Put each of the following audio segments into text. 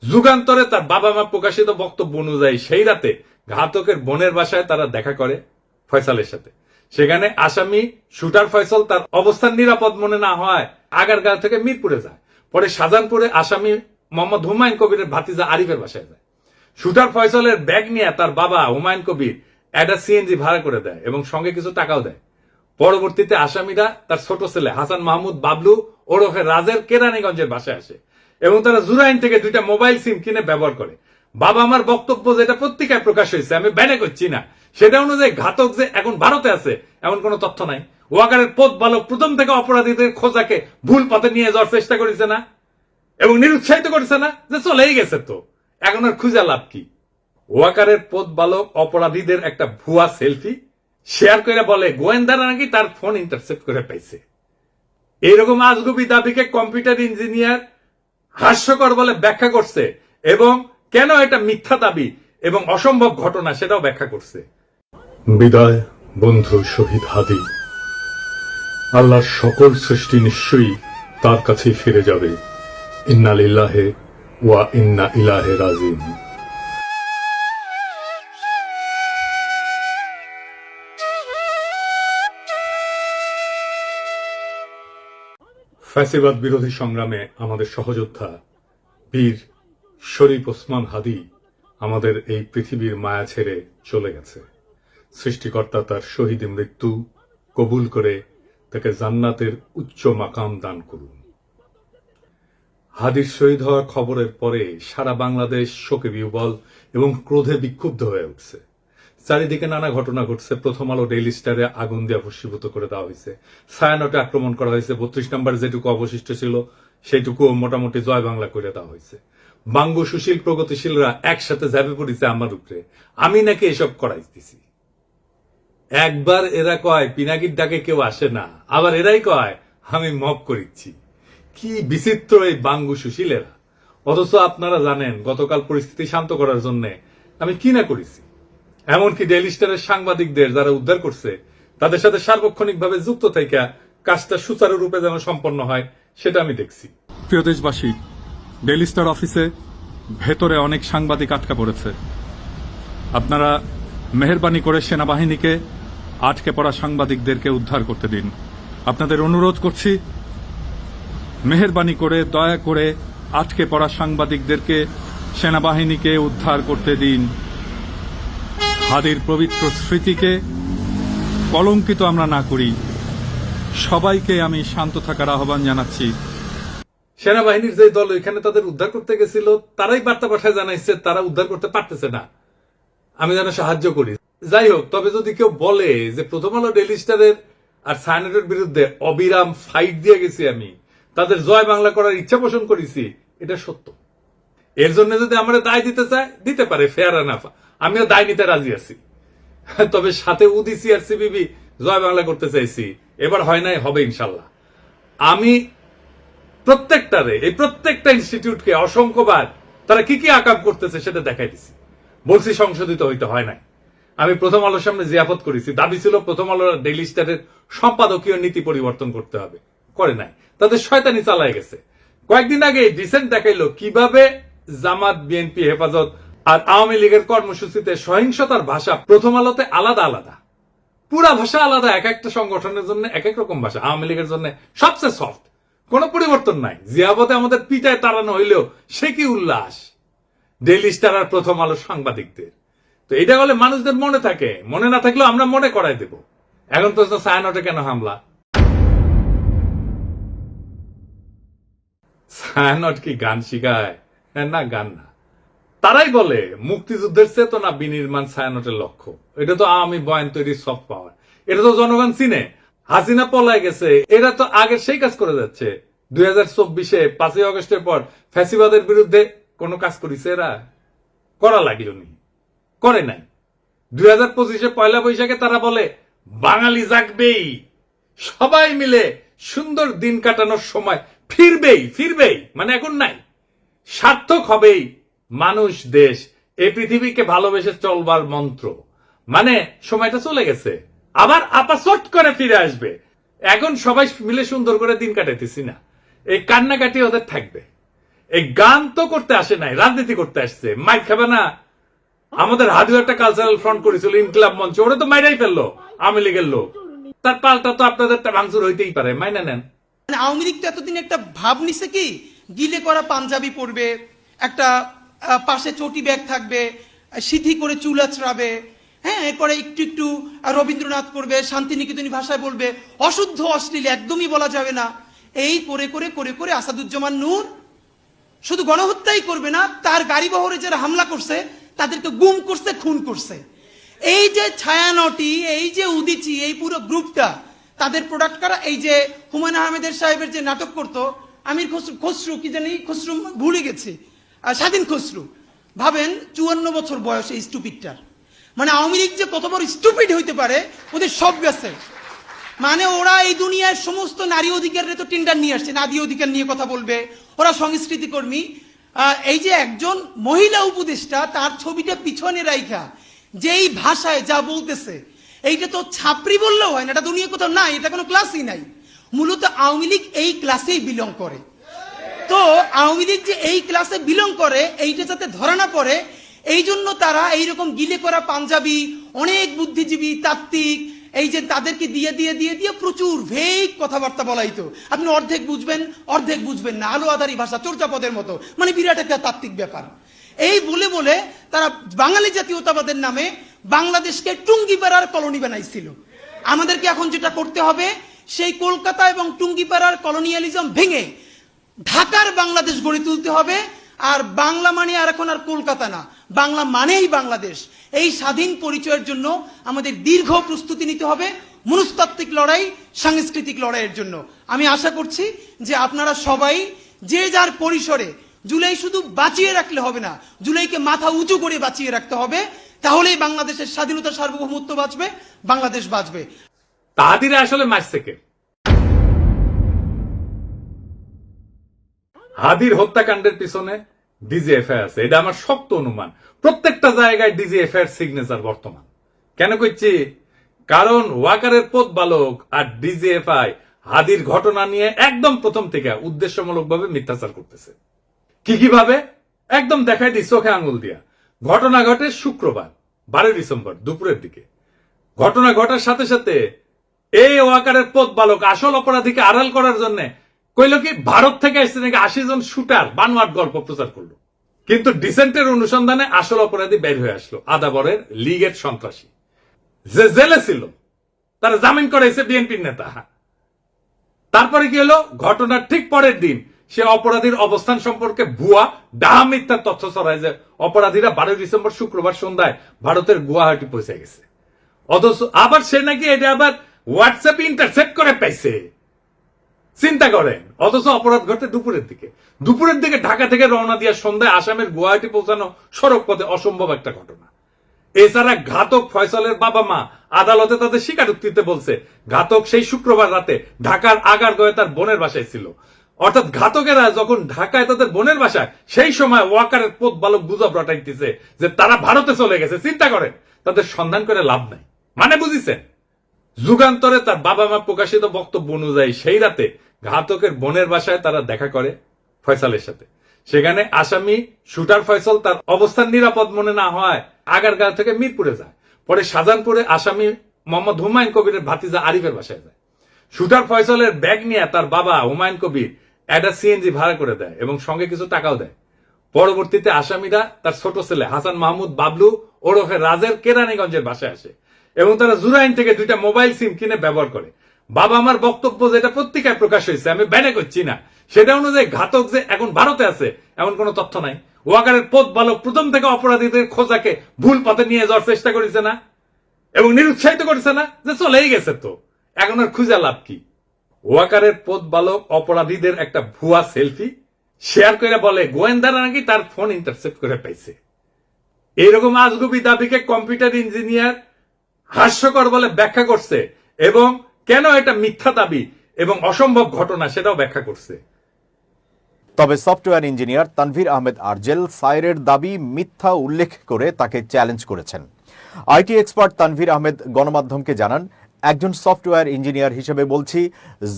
যুগান্তরে তার বাবা মা প্রকাশিত বক্তব্য অনুযায়ী সেই রাতে ঘাতকের বোনের বাসায় তারা দেখা করে ফয়সালের সাথে। সেখানে আসামি শুটার ফয়সাল তার অবস্থান নিরাপদ মনে না হয় আগারগাঁও থেকে মিরপুরে যায়। পরে শাহজাহানপুরে আসামি মোহাম্মদ হুমায়ুন কবিরের ভাতিজা আরিফের বাসায় যায়। শুটার ফয়সালের ব্যাগ নিয়ে তার বাবা হুমায়ুন কবির একটা সিএনজি ভাড়া করে দেয় এবং সঙ্গে কিছু টাকাও দেয়। পরবর্তীতে আসামিরা তার ছোট ছেলে হাসান মাহমুদ বাবলু ওরফে রাজের কেরানীগঞ্জের বাসায় আসে এবং তারা জুরাইন থেকে 2টা মোবাইল সিম কিনে ব্যবহার করে। বাবা আমার বক্তব্য যেটা পত্রিকায় প্রকাশ হয়েছে, আমি ব্যানে করছি না, সেটা অনুযায়ী ঘাতক যে এখন ভারতে আছে এমন কোন তথ্য নাই। ওয়াকারের পথ বালক প্রথম থেকে অপরাধীদের খোঁজাকে ভুল পথে নিয়ে যাওয়ার চেষ্টা করেছে না এবং নিরুৎসাহিত করেছে না যে চলেই গেছে, তো এখন আর খুঁজে লাভ কি? ওয়াকারের পথ বালক অপরাধীদের একটা ভুয়া সেলফি শেয়ার করে বলে গোয়েন্দারা নাকি তার ফোন ইন্টারসেপ্ট করে পাইছে। এইরকম আজগুবি দাবিকে কম্পিউটার ইঞ্জিনিয়ার হাস্যকর বলে ব্যাখ্যা করছে এবং কেন এটা মিথ্যা দাবি এবং অসম্ভব ঘটনা সেটাও ব্যাখ্যা করছে। বিদায় বন্ধু শহীদ হাদি। আল্লাহর সকল সৃষ্টি নিশ্চয়ই তার কাছেই ফিরে যাবে। ইন্না লিল্লাহি ওয়া ইন্না ইলাইহি রাজিউন। ফ্যাসিবাদ বিরোধী সংগ্রামে আমাদের সহযোদ্ধা বীর শরীফ ওসমান হাদি আমাদের এই পৃথিবীর মায়া ছেড়ে চলে গেছে। সৃষ্টিকর্তা তার শহীদ মৃত্যু কবুল করে তাকে জান্নাতের উচ্চ মাকাম দান করুন। হাদির শহীদ হওয়ার খবরের পরে সারা বাংলাদেশ শোকে বিহ্বল এবং ক্রোধে বিক্ষুব্ধ হয়ে উঠছে। চারিদিকে নানা ঘটনা ঘটছে। প্রথম আলো ডেইলি স্টারে আগুন দিয়ে ভস্মীভূত করে দেওয়া হয়েছে। ছায়ানটে আক্রমণ করা হয়েছে। 32 নম্বর যেটুকু অবশিষ্ট ছিল সেইটুকু মোটামুটি জয় বাংলা করে দেওয়া হয়েছে। বাঙ্গু সুশীল প্রগতিশীলরা একসাথে ঝাঁপে পড়েছে আমার উপরে, আমি নাকি এসব করাইতেছি। একবার এরা কয় পিনাকির ডাকে কেউ আসে না, আবার এরাই কয় আমি মব করিচ্ছি। কি বিচিত্র এই বাঙ্গু সুশীলেরা। অথচ আপনারা জানেন গতকাল পরিস্থিতি শান্ত করার জন্য আমি কি না করেছি। এমনকি ডেইলি স্টারের সাংবাদিকদের যারা উদ্ধার করছে তাদের সাথে সার্বক্ষণিকভাবে যুক্ত থেকে কাজটা সুচারুরূপে যেন সম্পন্ন হয় সেটা আমি দেখছি। প্রিয় দেশবাসী, ডেইলি স্টার অফিসে ভেতরে অনেক সাংবাদিক আটকা পড়েছে। আপনারা মেহেরবানি করে সেনাবাহিনীকে আটকে পড়া সাংবাদিকদেরকে উদ্ধার করতে দিন। আপনাদের অনুরোধ করছি, মেহেরবানি করে দয়া করে আটকে পড়া সাংবাদিকদেরকে সেনাবাহিনীকে উদ্ধার করতে দিন। হাদির পবিত্র স্মৃতিকে কলঙ্কিত আমরা না করি। সবাইকে আমি শান্ত থাকার আহ্বান জানাচ্ছি। সেনাবাহিনীর যে দল এখানে তাদের উদ্ধার করতে গেছিল তারাই বার্তা পাঠায় জানাইছে তারা উদ্ধার করতে পারতেছে না, আমি যেন সাহায্য করি। যাই হোক, তবে যদি কেউ বলে যে প্রথম আলো ডেইলি স্টারের আর সায়নেটের বিরুদ্ধে অবিরাম ফাইট দিয়ে গেছি, আমি তাদের জয় বাংলা করার ইচ্ছা পোষণ করেছি, এটা সত্য। এর জন্য যদি আমরা দায় দিতে চায় দিতে পারে, ফেয়ার এনাফ, আমিও দায় নিতে রাজি আছি। তবে সাথে উদিসি আর সিবিবি জয় বাংলা করতে চাইছি, এবার হয় নাই, হবে ইনশাল্লাহ। আমি প্রত্যেকটা ইনস্টিটিউটকে অসংখ্যবার তারা কি কি আকাম করতেছে সেটা দেখাই দিছি। বলছি সংশোধিত হইতে হয় নাই। আমি প্রথম আলোর সামনে জিয়াফত করেছি, দাবি ছিল প্রথম আলো ডেইলি স্টারের সম্পাদকীয় নীতি পরিবর্তন করতে হবে, করে নাই। তাদের শয়তানি চালায় গেছে। কয়েকদিন আগে ডিসেন্ট দেখাইলো কিভাবে জামাত, বিএনপি, হেফাজত আর আওয়ামী লীগের কর্মসূচিতে সহিংসতার ভাষা প্রথম আলোতে আলাদা আলাদা, পুরা ভাষা আলাদা। এক একটা সংগঠনের জন্য এক এক রকম ভাষা। আওয়ামী লীগের জন্য সবচেয়ে সফট, কোনো পরিবর্তন নাই। জিয়াবতে আমাদের পিটায় তাড়ানো হইলেও সে কি উল্লাস ডেইলি স্টার আর প্রথম আলো সাংবাদিকদের। তো এটা বলে মানুষদের মনে থাকে, মনে না থাকলেও আমরা মনে করাই দেব। এখন তো ছায়ানটে কেন হামলা? ছায়ানট কি গান শিখায়? না, গান না। তারাই বলে মুক্তিযুদ্ধের চেতনা বিনির্মাণ ছায়ানটের লক্ষ্য। এটা তো আওয়ামী বয়ান তৈরির সফট পাওয়ার। এটা তো জনগণ চিনে। হাসিনা পলায় গেছে, এরা তো আগের সেই কাজ করে যাচ্ছে। 2024-এ 5ই আগস্টের পর ফ্যাসিবাদের বিরুদ্ধে কোনো কাজ করেছে এরা? করা লাগলো নি, করে নাই। 2025-এ পয়লা বৈশাখে তারা বলে বাঙালি জাগবেই, সবাই মিলে সুন্দর দিন কাটানোর সময় ফিরবেই, মানে এখন নাই, সার্থক হবেই মানুষ, দেশ, এই পৃথিবীকে ভালোবেসে চলবার মন্ত্র। মানে সময়টা চলে গেছে, আবার আপাচট করে ফিরে আসবে। এখন সবাই মিলে সুন্দর করে দিন কাটাইতেছি না, এই কান্নাকাটি ওদের থাকবে। এই গান তো করতে আসে নাই, রাজনীতি করতে আসছে। মাইক খাবে না? আমাদের হাদিও একটা কালচারাল ফ্রন্ট করেছিল ইনকিলাব মঞ্চ, ওরা তো মাইরাই ফেললো আওয়ামী লীগের লোক। তার পাল্টা তো আপনাদের ভাঙচুর হইতেই পারে, মাইনা নেন। আওয়ামী লীগ তো এতদিন একটা ভাব নিছে কি, গিলে করা পাঞ্জাবি পরবে, একটা পাশে চটি ব্যাগ থাকবে, সিথি করে চুল আঁচড়াবে, হ্যাঁ, এরপরে একটু একটু রবীন্দ্রনাথ করবে, শান্তিনিকেতনী ভাষায় বলবে, অশুদ্ধ অশ্লীল একদমই বলা যাবে না। এই করে করে করে করে আসাদুজ্জামান নূর শুধু গণহত্যাই করবে না, তার গাড়ি বহরে যারা হামলা করছে তাদেরকে গুম করছে, খুন করছে। এই যে ছায়ানটি, এই যে উদিচি, এই পুরো গ্রুপটা তাদের প্রোডাক্ট করা। এই যে হুমায়ুন আহমেদের সাহেবের যে নাটক করতো আমির খসরু, কি জানি খসরু, ভুলে গেছি, স্বাধীন খসরু। ভাবেন 54 বছর বয়স এই স্টুপিডটার। মানে আওয়ামী লীগ যে কত বড় স্টুপিড হইতে পারে, ওদের সব গেছে। মানে ওরা এই দুনিয়ার সমস্ত নারী অধিকারের তো টেন্ডার নিয়ে আসছে, নারী অধিকার নিয়ে কথা বলবে, ওরা সংস্কৃতি কর্মী। এই যে একজন মহিলা উপদেষ্টা, তার ছবিটা পিছনে রাইখা যেই ভাষায় যা বলতেছে, এইটা তো ছাপরি বললেও হয় না, এটা দুনিয়া কোথাও নাই, এটা কোনো ক্লাসই নাই। মূলত আওয়ামী লীগ এই ক্লাসেই বিলং করে। তো আওয়ামী লীগ যে এই ক্লাসে বিলং করে, এইটা যাতে ধরা না পড়ে, এই জন্য তারা এইরকম গিলে করা পাঞ্জাবি, অনেক বুদ্ধিজীবী তাত্ত্বিক, এই যে তাদেরকে দিয়ে দিয়ে দিয়ে দিয়ে প্রচুর ভেগ কথাবার্তা বলাইতো। আপনি অর্ধেক বুঝবেন, অর্ধেক বুঝবেন না, আলো আধারি ভাষা, চর্যাপদের মতো, মানে বিরাট একটা তাত্ত্বিক ব্যাপার। এই বলে বলে তারা বাঙালি জাতীয়তাবাদের নামে বাংলাদেশকে টুঙ্গিপাড়ার কলোনি বানাইছিল। আমাদেরকে এখন যেটা করতে হবে, সেই কলকাতা এবং টুঙ্গিপাড়ার কলোনিয়ালিজম ভেঙে ঢাকার বাংলাদেশ গড়ে তুলতে হবে। আর বাংলা মানে আর এখন আর কলকাতা না, বাংলা মানেই বাংলাদেশ। এই স্বাধীন পরিচয়ের জন্য আমাদের দীর্ঘ প্রস্তুতি নিতে হবে, মনস্তাত্ত্বিক লড়াই, সাংস্কৃতিক লড়াইয়ের জন্য। আমি আশা করছি যে আপনারা সবাই যে যার পরিসরে, জুলাই শুধু বাঁচিয়ে রাখলে হবে না, জুলাইকে মাথা উঁচু করে বাঁচিয়ে রাখতে হবে। তাহলেই বাংলাদেশের স্বাধীনতা, সার্বভৌমত্ব বাঁচবে, বাংলাদেশ বাঁচবে। তাহাদিরা আসলে মাস থেকে হাদির হত্যাকাণ্ডের পিছনে ডিজিএফআই আছে, এটা আমার শক্ত অনুমান। প্রত্যেকটা জায়গায় ডিজিএফআই এর সিগনেচার বর্তমান। কেন কইছি? কারণ ওয়াকারের পথ বালক আর ডিজিএফআই হাদির ঘটনা নিয়ে একদম প্রথম থেকে উদ্দেশ্যমূলকভাবে মিথ্যাচার করতেছে। কিভাবে? একদম দেখাই দিই চোখে আঙুল দিয়া। ঘটনা ঘটে শুক্রবার 12 ডিসেম্বর দুপুরের দিকে। ঘটনা ঘটার সাথে সাথে এই ওয়াকারের পথ বালক আসল অপরাধীকে আড়াল করার জন্য কইল কি, ভারত থেকে আসছে নাকি 80 জন শুটার, বানোয়াট গল্প প্রচার করলো। কিন্তু ডিসেন্টের অনুসন্ধানে আসল অপরাধী বের হয়ে আসলো, আদাবরের লীগের সন্ত্রাসী যে জেলে ছিল, তারা জামিন করাইছে বিএনপির নেতা। তারপরে কি হলো? ঘটনার ঠিক পরের দিন সে অপরাধীর অবস্থান সম্পর্কে ভুয়া ডাহা মিথ্যার তথ্য ছড়ায় যে অপরাধীরা 12 ডিসেম্বর শুক্রবার সন্ধ্যায় ভারতের গুয়াহাটি পৌঁছে গেছে। অথচ আবার সে নাকি এটা আবার হোয়াটসঅ্যাপে ইন্টারসেপ্ট করে পাইছে। চিন্তা করেন। অথচ অপরাধ ঘটে দুপুরের দিকে ঢাকা থেকে রওনা দিয়ে সন্ধ্যায় আসামের গুয়াহাটি পৌঁছানো সড়ক পথে অসম্ভব একটা ঘটনা। এছাড়া ঘাতক ফয়সালের বাবা মা আদালতে তাদের স্বীকারোক্তিতে বলছে, ঘাতক সেই শুক্রবার রাতে ঢাকার আগারগাঁওয়ে তার বোনের বাসায় ছিল। অর্থাৎ ঘাতকেরা যখন ঢাকায় তাদের বোনের বাসায়, সেই সময় ওয়াকারের পথ বালক গুজব রটাইতেছে যে তারা ভারতে চলে গেছে। চিন্তা করেন, তাদের সন্ধান করে লাভ নাই। মানে বুঝিছেন? যুগান্তরে তার বাবা মা প্রকাশিত বক্তব্য অনুযায়ী সেই রাতে ঘাতকের বোনের বাসায় তারা দেখা করে ফয়সালের সাথে। সেখানে আসামি শুটার ফয়সাল তার অবস্থান নিরাপদ মনে না হয় আগারগাঁও থেকে মিরপুরে যায়। পরে শাহজাহানপুরে আসামি মোহাম্মদ হুমায়ুন কবিরের ভাতিজা আরিফের বাসায় যায়। শুটার ফয়সালের ব্যাগ নিয়ে তার বাবা হুমায়ুন কবির একটা সিএনজি ভাড়া করে দেয় এবং সঙ্গে কিছু টাকাও দেয়। পরবর্তীতে আসামিরা তার ছোট ছেলে হাসান মাহমুদ বাবলু ওরফে রাজের কেরানীগঞ্জের বাসায় আসে এবং তারা জুরাইন থেকে 2টা মোবাইল সিম কিনে ব্যবহার করে। বাবা আমার বক্তব্য যেটা পত্রিকায় প্রকাশ হয়েছে, আমি ব্যানে করছি না, সেটা অনুযায়ী ঘাতক যে এখন ভারতে আছে এমন কোন তথ্য নাই। ওয়াকারের পথ বালক প্রথম থেকে অপরাধীদের খোঁজাকে ভুল পথে নিয়ে যাওয়ার চেষ্টা করেছে না এবং নিরুৎসাহিত করেছে না যে চলেই গেছে, তো এখন আর খুঁজে লাভ কি? ওয়াকারের পথ বালক অপরাধীদের একটা ভুয়া সেলফি শেয়ার করে বলে গোয়েন্দারা নাকি তার ফোন ইন্টারসেপ্ট করে পাইছে। এইরকম আজগুবি দাবিকে কম্পিউটার ইঞ্জিনিয়ার হাস্যকর বলে ব্যাখ্যা করছে এবং কেন এটা মিথ্যা দাবি এবং অসম্ভব ঘটনা সেটাও ব্যাখ্যা করছে। তবে সফটওয়্যার ইঞ্জিনিয়ার তানভীর আহমেদ আরজেল সাইরের দাবি মিথ্যা উল্লেখ করে তাকে চ্যালেঞ্জ করেছেন। আইটি এক্সপার্ট তানভীর আহমেদ গণমাধ্যমকে জানান, একজন সফটওয়্যার ইঞ্জিনিয়ার হিসেবে বলছি,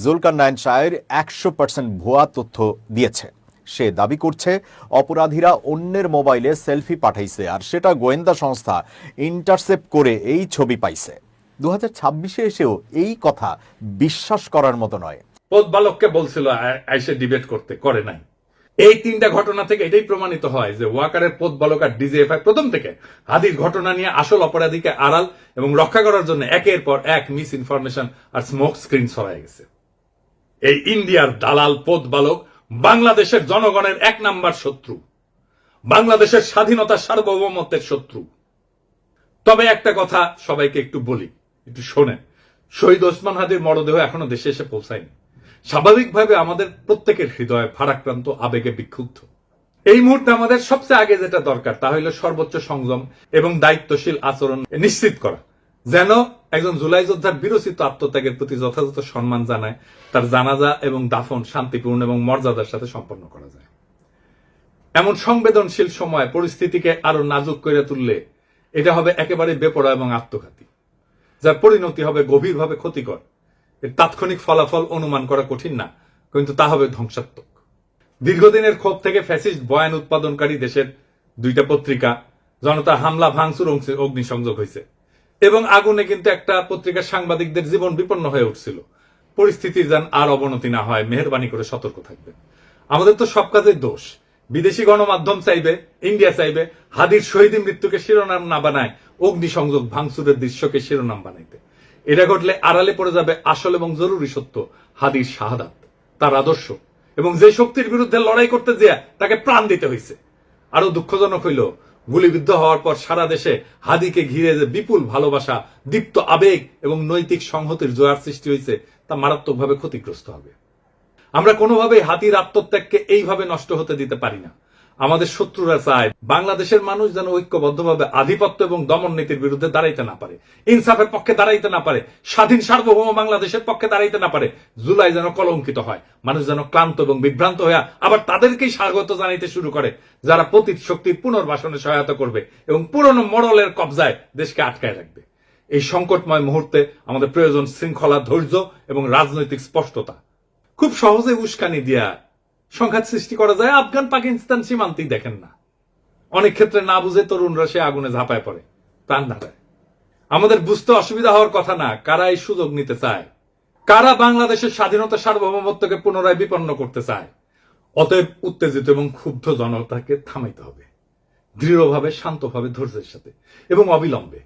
জুলকারনাইন সায়ের 100% ভুয়া তথ্য দিয়েছে। সে দাবি করছে অপরাধীরা অন্যের মোবাইলে সেলফি পাঠাইছে আর সেটা গোয়েন্দা সংস্থা ইন্টারসেপ্ট করে এই ছবি পাইছে। 2026-এ এসেও এই কথা বিশ্বাস করার মতো নয়। পদ বালককে বলছিল আইসে ডিবেট করতে, করে নাই। এই তিনটা ঘটনা থেকে এটাই প্রমাণিত হয় যে ওয়াকারের পদ বালক আর ডিজিএফআই প্রথম থেকে হাদির ঘটনা নিয়ে আসল অপরাধীকে আড়াল এবং রক্ষা করার জন্য একের পর এক মিস ইনফরমেশন আর স্মোক স্ক্রিন ছড়ায় গেছে। এই ইন্ডিয়ার দালাল পদ বালক বাংলাদেশের জনগণের 1 নাম্বার শত্রু, বাংলাদেশের স্বাধীনতা সার্বভৌমত্বের শত্রু। তবে একটা কথা সবাইকে একটু বলি, একটু শোনেন। শহীদ ওসমান হাদির মরদেহ এখনো দেশে এসে পৌঁছায়নি। স্বাভাবিকভাবে আমাদের প্রত্যেকের হৃদয় ভারাক্রান্ত, আবেগে বিক্ষুব্ধ। এই মুহূর্তে আমাদের সবচেয়ে আগে যেটা দরকার তা হলো সর্বোচ্চ সংযম এবং দায়িত্বশীল আচরণ নিশ্চিত করা, যেন একজন জুলাই যোদ্ধার বিরচিত আত্মত্যাগের প্রতি যথাযথ সম্মান জানায় তার জানাজা এবং দাফন শান্তিপূর্ণ এবং মর্যাদার সাথে সম্পন্ন করা যায়। এমন সংবেদনশীল সময় পরিস্থিতিকে আরো নাজুক করে তুললে এটা হবে একেবারে বেপরোয়া এবং আত্মঘাতী, যার পরিণতি হবে গভীরভাবে ক্ষতিকর। এর তাৎক্ষণিক ফলাফল অনুমান করা কঠিন না, কিন্তু তা হবে ধ্বংসাত্মক। দীর্ঘদিনের ক্ষোভ থেকে ফ্যাসিস্ট বয়ান উৎপাদনকারী দেশের 2টা পত্রিকা জনতা হামলা ভাঙচুর অগ্নিসংযোগ হয়েছে এবং আগুনে কিন্তু একটা পত্রিকার সাংবাদিকদের জীবন বিপন্ন হয়ে উঠছিল। পরিস্থিতির যেন আর অবনতি না হয়, মেহেরবানি করে সতর্ক থাকবেন। আমাদের তো সব কাজেই দোষ। বিদেশি গণমাধ্যম চাইবে, ইন্ডিয়া চাইবে হাদির শহীদ মৃত্যুকে শিরোনাম না বানায় অগ্নিসংযোগ ভাঙচুরের দৃশ্যকে শিরোনাম বানাইতে। এটা ঘটলে আড়ালে পড়ে যাবে আসল এবং জরুরি সত্য, হাদির শাহাদাত, তার আদর্শ এবং যে শক্তির বিরুদ্ধে লড়াই করতে যেয়ে তাকে প্রাণ দিতে হয়েছে। আরো দুঃখজনক হইল গুলিবিদ্ধ হওয়ার পর সারা দেশে হাদিকে ঘিরে যে বিপুল ভালোবাসা, দীপ্ত আবেগ এবং নৈতিক সংহতির জোয়ার সৃষ্টি হয়েছে তা মারাত্মকভাবে ক্ষতিগ্রস্ত হবে। আমরা কোনোভাবেই হাদির আত্মত্যাগকে এইভাবে নষ্ট হতে দিতে পারি না। আমাদের শত্রুরা চায় বাংলাদেশের মানুষ যেন ঐক্যবদ্ধভাবে আধিপত্য এবং দমন নীতির বিরুদ্ধে দাঁড়াইতে না পারে, ইনসাফের পক্ষে দাঁড়াইতে না পারে, স্বাধীন সার্বভৌম বাংলাদেশের পক্ষে দাঁড়াইতে না পারে। জুলাই যেন কলঙ্কিত হয়, মানুষ যেন ক্লান্ত এবং বিভ্রান্ত হয়ে আবার তাদেরকেই স্বাগত জানাইতে শুরু করে যারা পতিত শক্তির পুনর্বাসনে সহায়তা করবে এবং পুরনো মডেলের কবজায় দেশকে আটকায় রাখবে। এই সংকটময় মুহূর্তে আমাদের প্রয়োজন শৃঙ্খলা, ধৈর্য এবং রাজনৈতিক স্পষ্টতা। খুব সহজে উস্কানি দিয়া সংঘাত সৃষ্টি করা যায়। আফগান পাকিস্তান সীমান্তেই দেখেন না, অনেক ক্ষেত্রে না বুঝে তরুণরা সে আগুনে ঝাঁপায় পড়ে, প্রাণ হারায়। আমাদের বুঝতে অসুবিধা হওয়ার কথা না কারা এই সুযোগ নিতে চায়, কারা বাংলাদেশের স্বাধীনতা সার্বভৌমত্বকে পুনরায় বিপন্ন করতে চায়। অতএব উত্তেজিত এবং ক্ষুব্ধ জনতাকে থামাইতে হবে, দৃঢ়ভাবে, শান্তভাবে, ধৈর্যের সাথে এবং অবিলম্বে।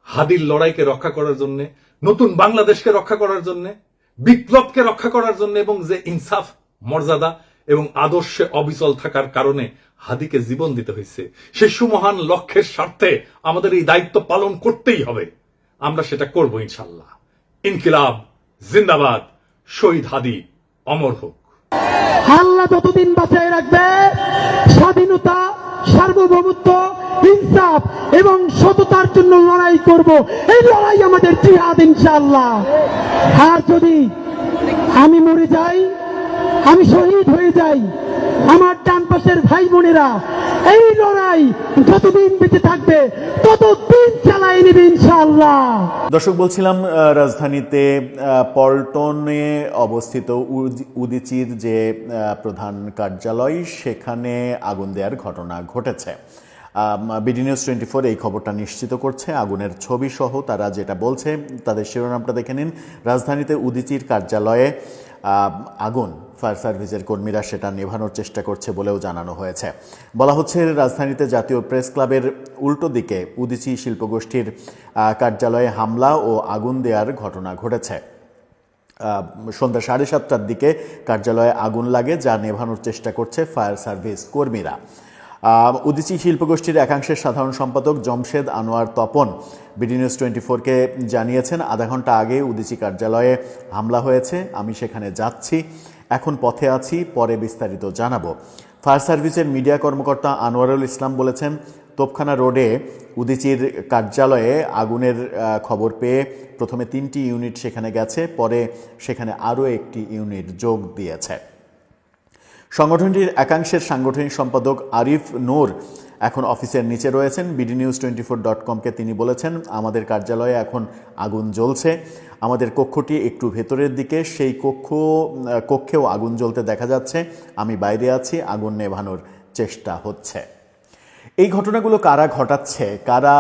হাদির লড়াইকে রক্ষা করার জন্য, নতুন বাংলাদেশকে রক্ষা করার জন্য, বিপ্লবকে রক্ষা করার জন্য এবং যে ইনসাফ, মর্যাদা এবং আদর্শে অবিচল থাকার কারণে হাদিকে জীবন দিতে হয়েছে, সেই সুমহান লক্ষ্যের স্বার্থে আমাদের এই দায়িত্ব পালন করতেই হবে। আমরা সেটা করব ইনশাল্লাহ। ইনকিলাব জিন্দাবাদ, শহীদ হাদি অমর হোক। আল্লাহ যতদিন বাঁচায় রাখবে, স্বাধীনতা, সার্বভৌমত্ব, ইনসাফ এবং সততার জন্য লড়াই করব। এই লড়াই আমাদের জিহাদ ইনশাআল্লাহ। আর যদি আমি মরে যাই, আমি শহীদ হয়ে যাই, আমার ডান পাশের ভাই বোনেরা এই লড়াই যতদিন বেঁচে থাকবে ততদিন চালাই নেবে ইনশাআল্লাহ। দর্শক, বলছিলাম রাজধানীতে পল্টনে অবস্থিত উদীচীর যে প্রধান কার্যালয় সেখানে আগুন দেওয়ার ঘটনা ঘটেছে। বিডি নিউজ 24 এই খবরটা নিশ্চিত করছে। আগুনের ছবি সহ তারা যেটা বলছে, তাদের শিরোনামটা দেখে নিন। রাজধানীতে উদীচীর কার্যালয়ে আগুন, ফায়ার সার্ভিসের কর্মীরা সেটা নেভানোর চেষ্টা করছে বলেও জানানো হয়েছে। বলা হচ্ছে রাজধানীতে জাতীয় প্রেস ক্লাবের উল্টো দিকে উদীচী শিল্পগোষ্ঠীর কার্যালয়ে হামলা ও আগুন দেওয়ার ঘটনা ঘটেছে। সন্ধ্যা 7:30টার দিকে কার্যালয়ে আগুন লাগে, যা নেভানোর চেষ্টা করছে ফায়ার সার্ভিস কর্মীরা। উদীচী শিল্পগোষ্ঠীর একাংশের সাধারণ সম্পাদক জমশেদ আনোয়ার তপন বিডি নিউজ 24-কে জানিয়েছেন, আধা ঘন্টা আগে উদীচী কার্যালয়ে হামলা হয়েছে, আমি সেখানে যাচ্ছি, এখন পথে আছি, পরে বিস্তারিত জানাবো। ফায়ার সার্ভিসের মিডিয়া কর্মকর্তা আনোয়ারুল ইসলাম বলেছেন, তোপখানা রোডে উদীচীর কার্যালয়ে আগুনের খবর পেয়ে প্রথমে 3টি ইউনিট সেখানে গেছে, পরে সেখানে আরও একটি ইউনিট যোগ দিয়েছে। সংগঠনটির একাংশের সাংগঠনিক সম্পাদক আরিফ নূর এখন অফিসের নিচে রয়েছেন। bdnews24.com-কে তিনি বলেছেন, আমাদের কার্যালয়ে এখন আগুন জ্বলছে, আমাদের কক্ষটি একটু ভেতরের দিকে, সেই কক্ষেও আগুন জ্বলতে দেখা যাচ্ছে, আমি বাইরে আছি, আগুন নেভানোর চেষ্টা হচ্ছে। এই ঘটনাগুলো কারা ঘটাচ্ছে, কারা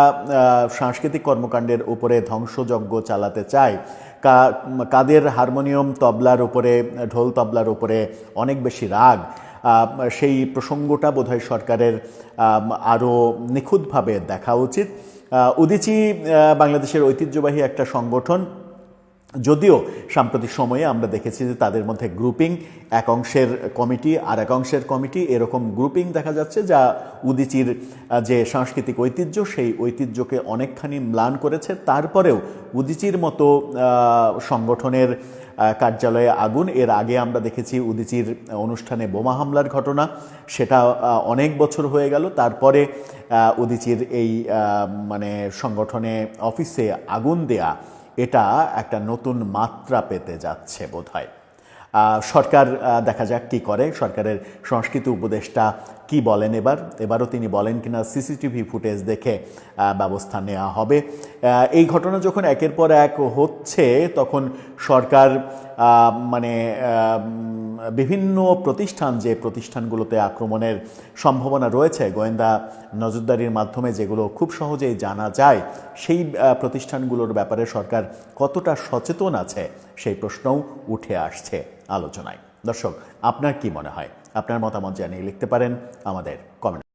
সাংস্কৃতিক কর্মকাণ্ডের উপরে ধ্বংসযজ্ঞ চালাতে চায়, কাদের হারমোনিয়াম তবলার উপরে, ঢোল তবলার উপরে অনেক বেশি রাগ, সেই প্রসঙ্গটা বোধহয় সরকারের আরও নিখুঁতভাবে দেখা উচিত। উদীচী বাংলাদেশের ঐতিহ্যবাহী একটা সংগঠন, যদিও সাম্প্রতিক সময়ে আমরা দেখেছি যে তাদের মধ্যে গ্রুপিং, এক অংশের কমিটি আর এক অংশের কমিটি, এরকম গ্রুপিং দেখা যাচ্ছে, যা উদীচীর যে সাংস্কৃতিক ঐতিহ্য সেই ঐতিহ্যকে অনেকখানি ম্লান করেছে। তারপরেও উদীচীর মতো সংগঠনের কার্যালয়ে আগুন, এর আগে আমরা দেখেছি উদীচীর অনুষ্ঠানে বোমা হামলার ঘটনা, সেটা অনেক বছর হয়ে গেল। তারপরে উদীচীর এই মানে সংগঠনে অফিসে আগুন দেয়া, এটা একটা নতুন মাত্রা পেতে যাচ্ছে বোধহয়। সরকার দেখা যাক কি করে, সরকারের সংস্কৃতি উপদেষ্টা কি বলেন এবারও তিনি বলেন কিনা সিসিটিভি ফুটেজ দেখে ব্যবস্থা নেওয়া হবে। এই ঘটনা যখন একের পর এক হচ্ছে, তখন সরকার মানে বিভিন্ন প্রতিষ্ঠান, যে প্রতিষ্ঠানগুলোতে আক্রমণের সম্ভাবনা রয়েছে গোয়েন্দা নজরদারির মাধ্যমে, যেগুলো খুব সহজেই জানা যায়, সেই প্রতিষ্ঠানগুলোর ব্যাপারে সরকার কতটা সচেতন আছে সেই প্রশ্নও উঠে আসছে আলোচনায়। দর্শক, আপনার কি মনে হয়? আপনার মতামত জানিয়ে লিখতে পারেন আমাদের কমেন্ট।